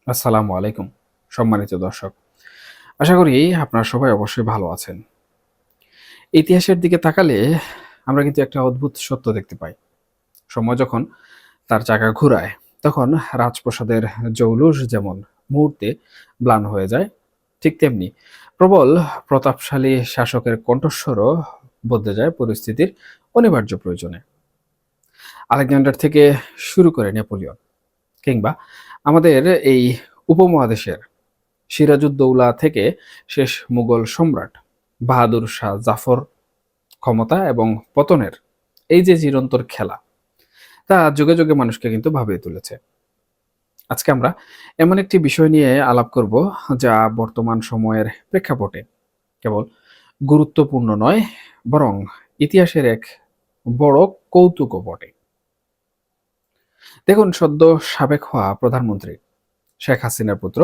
আসসালামু আলাইকুম সম্মানিত দর্শক। আশা করি আপনারা সবাই অবশ্যই ভালো আছেন। ইতিহাসের দিকে তাকালে আমরা কিন্তু একটা অদ্ভুত সত্য দেখতে পাই। সময় যখন তার চাকা ঘুরায়, তখন রাজপ্রাসাদের জৌলুস যেমন মুহূর্তে ম্লান হয়ে যায়, ঠিক তেমনি প্রবল প্রতাপশালী শাসকের কণ্ঠস্বরও বদলে যায় পরিস্থিতির অনিবার্য প্রয়োজনে। আলেকজান্ডার থেকে শুরু করে নেপোলিয়ন কিংবা আমাদের এই উপমহাদেশের সিরাজউদ্দৌলা থেকে শেষ মুঘল সম্রাট বাহাদুর শাহ জাফর, ক্ষমতা এবং পতনের এই যে চিরন্তর খেলা, তা যুগে যুগে মানুষকে কিন্তু ভাবিয়ে তুলেছে। আজকে আমরা এমন একটি বিষয় নিয়ে আলাপ করব, যা বর্তমান সময়ের প্রেক্ষাপটে কেবল গুরুত্বপূর্ণ নয়, বরং ইতিহাসের এক বড় কৌতুকও বটে। দেখুন, সদ্য সাবেক হওয়া প্রধানমন্ত্রী শেখ হাসিনার পুত্র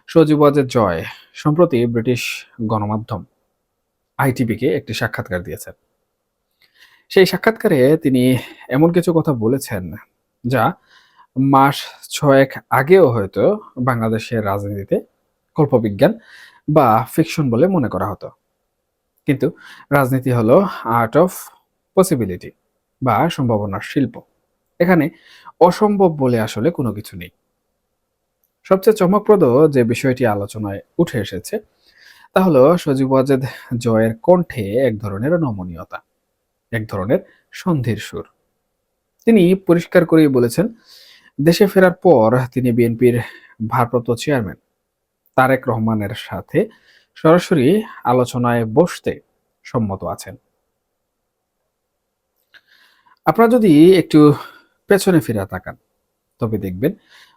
সজীব ওয়াজেদ জয় সম্প্রতি ব্রিটিশ গণমাধ্যম আইটিভিকে একটি সাক্ষাৎকার দিয়েছেন। সেই সাক্ষাৎকারে তিনি এমন কিছু কথা বলেছেন, যা মাস ছয়েক আগেও হয়তো বাংলাদেশের রাজনীতিতে কল্পবিজ্ঞান বা ফিকশন বলে মনে করা হতো। কিন্তু রাজনীতি হলো আর্ট অফ পসিবিলিটি বা সম্ভাবনার শিল্প। এখানে অসম্ভব বলে আসলে কোনো কিছু নেই। সবচেয়ে চমকপ্রদ যে বিষয়টি আলোচনায় উঠে এসেছে, তা হলো সজীব ওয়াজেদ জয়ের কণ্ঠে এক ধরনের নমনীয়তা, এক ধরনের সন্ধির সুর। তিনি পরিষ্কার করেই বলেছেন, দেশে ফেরার পর তিনি বিএনপির ভারপ্রাপ্ত চেয়ারম্যান তারেক রহমানের সাথে সরাসরি আলোচনায় বসতে সম্মত আছেন। আপনারা যদি একটু পেছনে ফিরে তাকান, তবে দেখবেন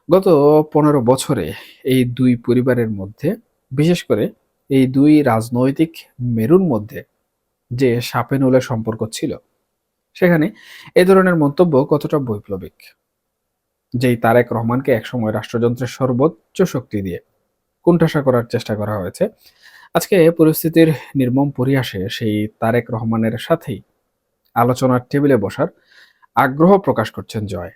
গত 15 বছরে এই দুই পরিবারের মধ্যে, বিশেষ করে এই দুই রাজনৈতিক মেরুর মধ্যে যে সাপে নূলের সম্পর্ক ছিল, সেখানে এ ধরনের মন্তব্য কতটা বৈপ্লবিক। যেই তারেক রহমানকে একসময় রাষ্ট্রযন্ত্রের সর্বোচ্চ শক্তি দিয়ে কোণঠাসা করার চেষ্টা করা হয়েছে, আজকে পরিস্থিতির নির্মম পরিহাসে সেই তারেক রহমানের সাথেই আলোচনার টেবিলে বসার আগ্রহ প্রকাশ করছেন জয়।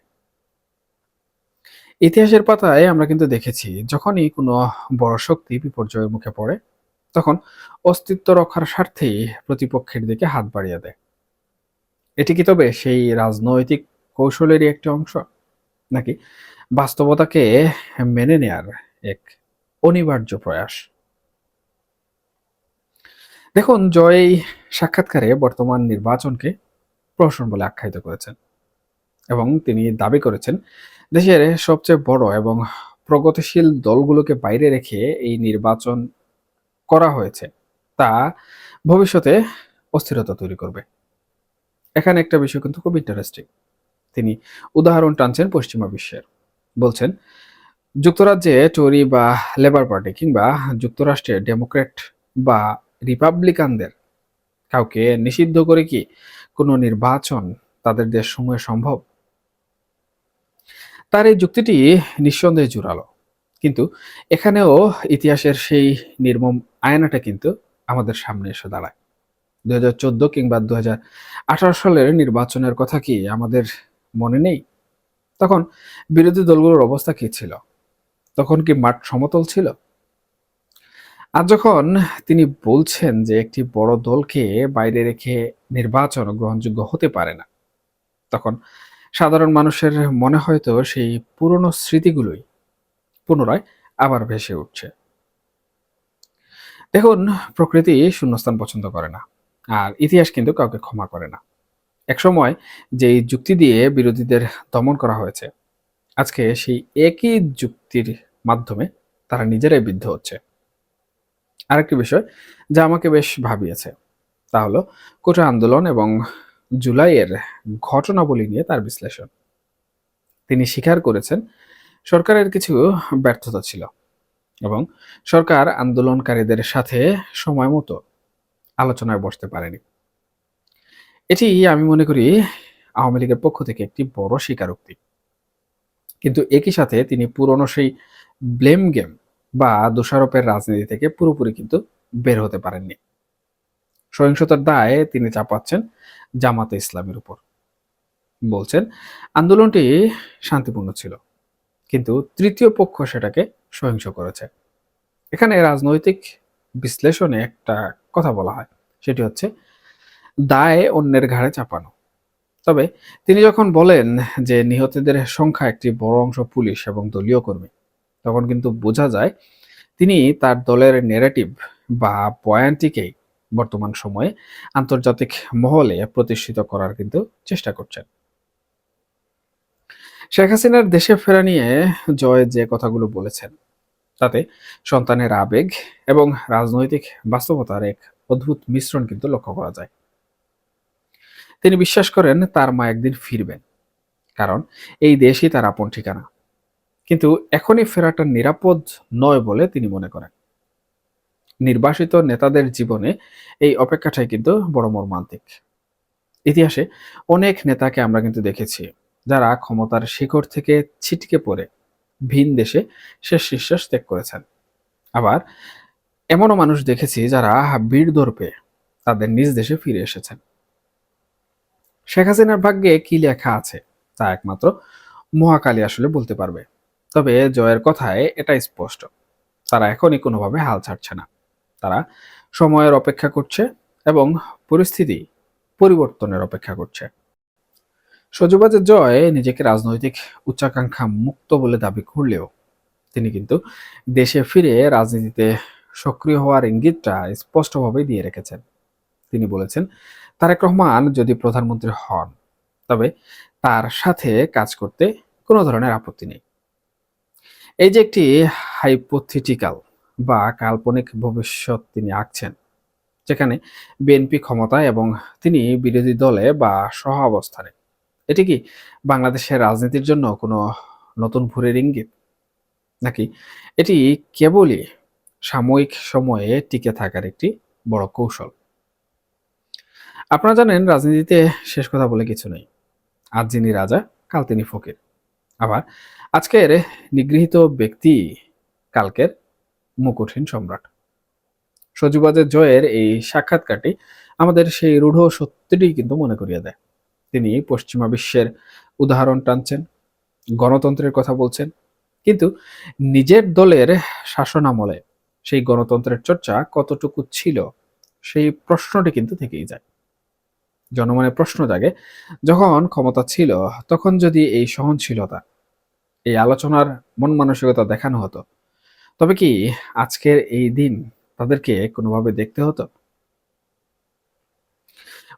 ইতিহাসের পাতায় আমরা কিন্তু দেখেছি, যখনই কোনো বড় শক্তি বিপর্যয়ের মুখে পড়ে, তখন অস্তিত্ব রক্ষার স্বার্থেই প্রতিপক্ষের দিকে হাত বাড়িয়ে দেয়। এটি কি তবে সেই রাজনৈতিক কৌশলেরই একটি অংশ, নাকি বাস্তবতাকে মেনে নেয়ার এক অনিবার্য প্রয়াস? দেখুন, জয় এই সাক্ষাৎকারে বর্তমান নির্বাচনকে প্রহসন বলে আখ্যায়িত করেছেন এবং তিনি দাবি করেছেন, দেশের সবচেয়ে বড় এবং প্রগতিশীল দলগুলোকে বাইরে রেখে এই নির্বাচন করা হয়েছে, তা ভবিষ্যতে অস্থিরতা তৈরি করবে। এখানে একটা বিষয় কিন্তু খুব ইন্টারেস্টিং। তিনি উদাহরণ টানছেন পশ্চিমা বিশ্বের। বলছেন, যুক্তরাজ্যে টরি বা লেবার পার্টি কিংবা যুক্তরাষ্ট্রে ডেমোক্র্যাট বা রিপাবলিকানদের কাউকে নিষিদ্ধ করে কি কোনো নির্বাচন তাদের দেশসমূহে সম্ভব? তার এই যুক্তিটি নিঃসন্দেহে জোরালো, কিন্তু এখানেও ইতিহাসের সেই নির্মম আয়নাটা কিন্তু আমাদের সামনে এসে দাঁড়ায়। 2014 কিংবা 2018 সালের নির্বাচনের কথা কি আমাদের মনে নেই? তখন বিরোধী দলগুলোর অবস্থা কি ছিল? তখন কি মাঠ সমতল ছিল? আর যখন তিনি বলছেন যে একটি বড় দলকে বাইরে রেখে নির্বাচন গ্রহণযোগ্য হতে পারে না, তখন সাধারণ মানুষের মনে হয়তো সেই পুরনো স্মৃতিগুলোই পুনরায় আবার ভেসে উঠছে। দেখুন, প্রকৃতি শূন্যস্থান পছন্দ করে না, আর ইতিহাস কিন্তু কাউকে ক্ষমা করে না। একসময় যেই যুক্তি দিয়ে বিরোধীদের দমন করা হয়েছে, আজকে সেই একই যুক্তির মাধ্যমে তারা নিজেরাই বিদ্ধ হচ্ছে। আরেকটি বিষয় যা আমাকে বেশ ভাবিয়েছে, তা হলো কোটা আন্দোলন এবং জুলাইয়ের ঘটনাবলী নিয়ে তার বিশ্লেষণ। তিনি স্বীকার করেছেন, সরকারের কিছু ব্যর্থতা ছিল এবং সরকার আন্দোলনকারীদের সাথে সময় মতো আলোচনায় বসতে পারেনি। এটি আমি মনে করি আওয়ামী লীগের পক্ষ থেকে একটি বড় স্বীকারোক্তি। কিন্তু একই সাথে তিনি পুরনো সেই ব্লেম গেম বা দোষারোপের রাজনীতি থেকে পুরোপুরি কিন্তু বের হতে পারেননি। সহিংসতার দায় তিনি চাপাচ্ছেন জামাতে ইসলামের উপর। বলছেন, আন্দোলনটি শান্তিপূর্ণ ছিল, কিন্তু তৃতীয় পক্ষ সেটাকে সহিংস করেছে। এখানে রাজনৈতিক বিশ্লেষণে একটা কথা বলা হয়, সেটি হচ্ছে দায় অন্যের ঘাড়ে চাপানো। তবে তিনি যখন বলেন যে নিহতদের সংখ্যা একটি বড় অংশ পুলিশ এবং দলীয় কর্মী, তখন কিন্তু বোঝা যায় তিনি তার দলের ন্যারেটিভ বা বয়ানটিকেই বর্তমান সময়ে আন্তর্জাতিক মহলে প্রতিষ্ঠিত করার কিন্তু চেষ্টা করছেন। শেখ হাসিনার দেশে ফেরা নিয়ে জয় যে কথাগুলো বলেছেন, তাতে সন্তানের আবেগ এবং রাজনৈতিক বাস্তবতার এক অদ্ভুত মিশ্রণ কিন্তু লক্ষ্য করা যায়। তিনি বিশ্বাস করেন তার মা একদিন ফিরবেন, কারণ এই দেশই তার আপন ঠিকানা। কিন্তু এখনই ফেরাটা নিরাপদ নয় বলে তিনি মনে করেন। নির্বাসিত নেতাদের জীবনে এই অপেক্ষাটাই কিন্তু বড় মর্মান্তিক। ইতিহাসে অনেক নেতাকে আমরা কিন্তু দেখেছি যারা ক্ষমতার শিখর থেকে ছিটকে পড়ে ভিন দেশে শেষ নিঃশ্বাস ত্যাগ করেছেন। আবার এমনও মানুষ দেখেছি যারা বীর দর্পে তাদের নিজ দেশে ফিরে এসেছেন। শেখ হাসিনার ভাগ্যে কি লেখা আছে তা একমাত্র মহাকালী আসলে বলতে পারবে। তবে জয়ের কথায় এটা স্পষ্ট, তারা এখনই কোনোভাবে হাল ছাড়ছে না। তারা সময়ের অপেক্ষা করছে এবং পরিস্থিতি পরিবর্তনের অপেক্ষা করছে। সজীবাজের জয় নিজেকে রাজনৈতিক উচ্চাকাঙ্ক্ষা মুক্ত বলে দাবি করলেও তিনি কিন্তু দেশে ফিরে রাজনীতিতে সক্রিয় হওয়ার ইঙ্গিতটা স্পষ্টভাবে দিয়ে রেখেছেন। তিনি বলেছেন, তারেক রহমান যদি প্রধানমন্ত্রী হন, তবে তার সাথে কাজ করতে কোনো ধরনের আপত্তি নেই। এই যে একটি হাইপোথেটিক্যাল বা কাল্পনিক ভবিষ্যৎ তিনি আঁকছেন, যেখানে বিএনপি ক্ষমতায় এবং তিনি বিরোধী দলে বা সহ অবস্থানে, এটি কি বাংলাদেশের রাজনীতির জন্য কোনো নতুন ভোরের ইঙ্গিত, নাকি এটি কেবলই সাময়িক সময়ে টিকে থাকার একটি বড় কৌশল? আপনারা জানেন রাজনীতিতে শেষ কথা বলে কিছু নেই। আজ যিনি রাজা, কাল তিনি ফকির। আবার আজকের নিগৃহীত ব্যক্তি কালকের মুকুটহীন সম্রাট। সজীবাজের জয়ের এই সাক্ষাৎকারটি আমাদের সেই রূঢ় সত্যটি কিন্তু মনে করিয়ে দেয়। তিনি পশ্চিমা বিশ্বের উদাহরণ টানছেন, গণতন্ত্রের কথা বলছেন, কিন্তু নিজের দলের শাসনামলে সেই গণতন্ত্রের চর্চা কতটুকু ছিল সেই প্রশ্নটি কিন্তু থেকেই যায়। জনমনে প্রশ্ন জাগে, যখন ক্ষমতা ছিল তখন যদি এই সহনশীলতা, এই আলোচনার মন মানসিকতা দেখানো হতো, তবে কি আজকের এই দিন তাদেরকে কোনোভাবে দেখতে হতো?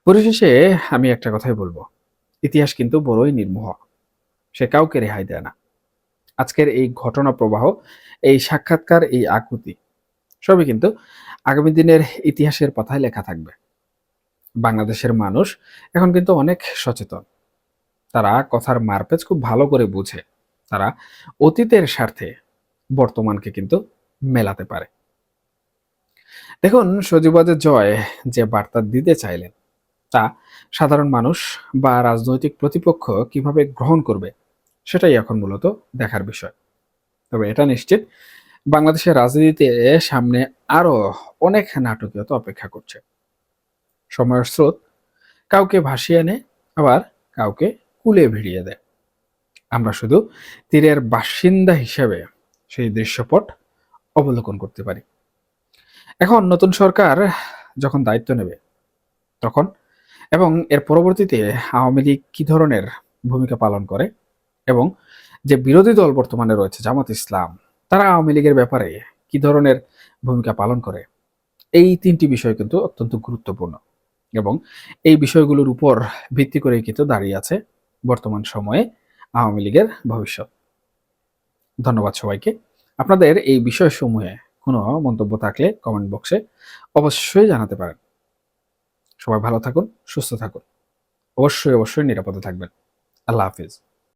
পরিশেষে আমি একটা কথাই বলবো, ইতিহাস কিন্তু বড়ই নির্মোহ, সে কাউকে রেহাই দেয় না। আজকের এই ঘটনা প্রবাহ, এই সাক্ষাৎকার, এই আকুতি সবই কিন্তু আগামী দিনের ইতিহাসের পাতায় লেখা থাকবে। বাংলাদেশের মানুষ এখন কিন্তু অনেক সচেতন। তারা কথার মারপ্যাচ খুব ভালো করে বুঝে। তারা অতীতের স্বার্থে বর্তমানকে কিন্তু মেলাতে পারে। দেখুন, সজীবাজের জয় যে বার্তা দিতে চাইলেন, তা সাধারণ মানুষ বা রাজনৈতিক প্রতিপক্ষ কিভাবে গ্রহণ করবে, সেটাই এখন মূলত দেখার বিষয়। তবে এটা নিশ্চিত, বাংলাদেশের রাজনীতিতে সামনে আরো অনেক নাটকীয়তা অপেক্ষা করছে। সময়ের স্রোত কাউকে ভাসিয়ে আনে, আবার কাউকে কুলে ভিড়িয়ে দেয়। আমরা শুধু তীরের বাসিন্দা হিসেবে সেই দৃশ্যপট অবলোকন করতে পারি। এখন নতুন সরকার যখন দায়িত্ব নেবে, তখন এবং এর পরবর্তীতে আওয়ামী লীগ কি ধরনের ভূমিকা পালন করে, এবং যে বিরোধী দল বর্তমানে রয়েছে জামাত ইসলাম, তারা আওয়ামী লীগের ব্যাপারে কি ধরনের ভূমিকা পালন করে, এই তিনটি বিষয় কিন্তু অত্যন্ত গুরুত্বপূর্ণ। এবং এই বিষয়গুলোর উপর ভিত্তি করে কিন্তু দাঁড়িয়ে আছে বর্তমান সময়ে আওয়ামী লীগের ভবিষ্যৎ। ধন্যবাদ সবাইকে। আপনাদের এই বিষয়সমূহে কোনো মন্তব্য থাকলে কমেন্ট বক্সে অবশ্যই জানাতে পারেন। সবাই ভালো থাকুন, সুস্থ থাকুন, অবশ্যই অবশ্যই নিরাপদে থাকবেন। আল্লাহ হাফিজ।